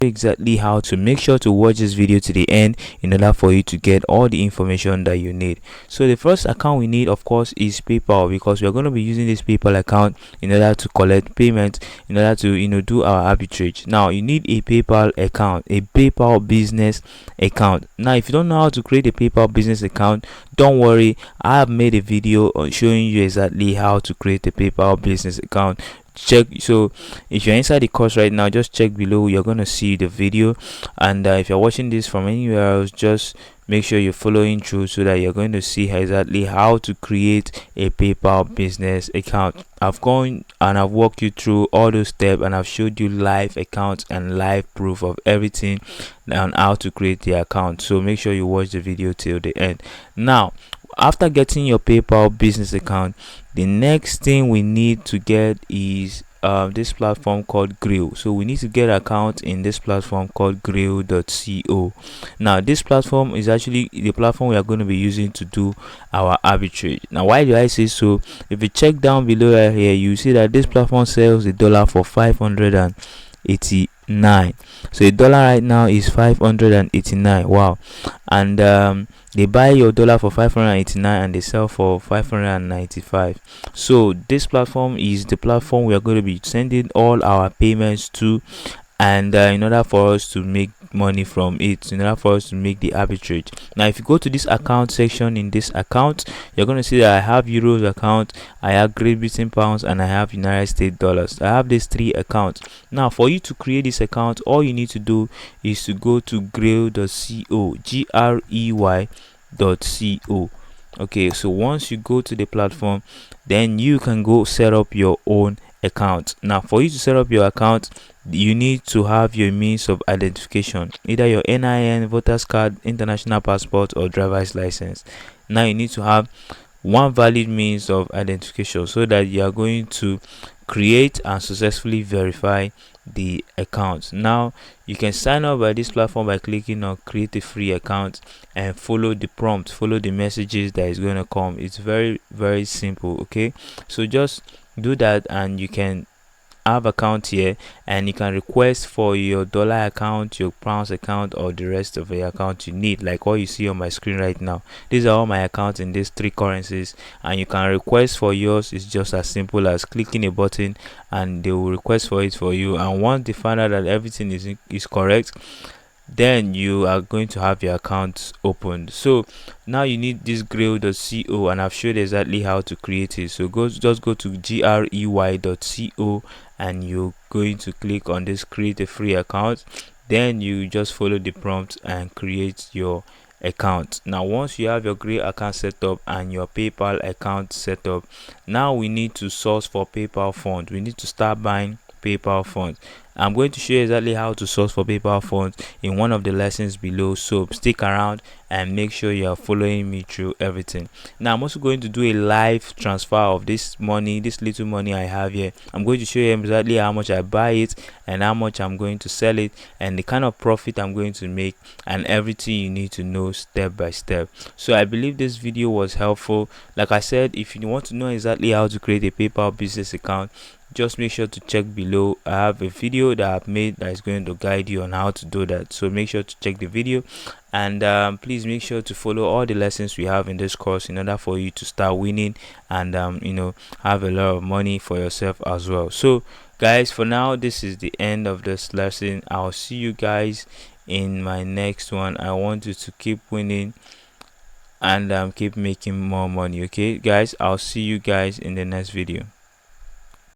exactly how to. Make sure to watch this video to the end in order for you to get all the information that you need. So the first account we need, of course, is PayPal, because we're going to be using this PayPal account in order to collect payment, in order to do our arbitrage. Now you need a PayPal account, a PayPal business account. Now if you don't know how to create a PayPal business account, don't worry, I have made a video on showing you exactly how to create a PayPal business account. Check, so if you're inside the course right now, just check below, you're gonna see the video. And if you're watching this from anywhere else, just make sure you're following through so that you're going to see exactly how to create a PayPal business account. I've gone and I've walked you through all those steps, and I've showed you live accounts and live proof of everything on how to create the account. So make sure you watch the video till the end. Now after getting your PayPal business account, the next thing we need to get is this platform called Grill. So we need to get an account in this platform called grill.co. Now this platform is actually the platform we are going to be using to do our arbitrage. Now why do I say so? If you check down below right here, you see that this platform sells a dollar for 589. So a dollar right now is 589. Wow. And they buy your dollar for 589 and they sell for 595. So this platform is the platform we are going to be sending all our payments to, and in order for us to make money from it, in order for us to make the arbitrage. Now if you go to this account section, in this account you're going to see that I have euros account, I have Great Britain pounds, and I have United States dollars. I have these three accounts. Now for you to create this account, all you need to do is to go to grey.co, grey.co. Okay, so once you go to the platform, then you can go set up your own account. Now for you to set up your account, you need to have your means of identification, either your NIN, voters card, international passport, or driver's license. Now you need to have one valid means of identification so that you are going to create and successfully verify the account. Now you can sign up by this platform by clicking on create a free account and follow the prompt, follow the messages that is going to come. It's very simple. Okay, so just do that and you can have account here, and you can request for your dollar account, your pounds account, or the rest of the account you need, like what you see on my screen right now. These are all my accounts in these three currencies, and you can request for yours. It's just as simple as clicking a button and they will request for it for you. And once they find out that everything is correct, then you are going to have your account opened. So now you need this grill.co, and I've showed exactly how to create it. So just go to grey.co and you're going to click on this create a free account. Then you just follow the prompt and create your account. Now once you have your Grey account set up and your PayPal account set up, now we need to source for PayPal funds. We need to start buying PayPal funds. I'm going to show you exactly how to source for PayPal funds in one of the lessons below, so stick around and make sure you are following me through everything. Now I'm also going to do a live transfer of this money, this little money I have here. I'm going to show you exactly how much I buy it and how much I'm going to sell it, and the kind of profit I'm going to make, and everything you need to know step by step. So I believe this video was helpful. Like I said, if you want to know exactly how to create a PayPal business account, just make sure to check below. I have a video that I've made that is going to guide you on how to do that, so make sure to check the video. And please make sure to follow all the lessons we have in this course in order for you to start winning and have a lot of money for yourself as well. So guys, for now this is the end of this lesson. I'll see you guys in my next one. I want you to keep winning and keep making more money. Okay guys, I'll see you guys in the next video.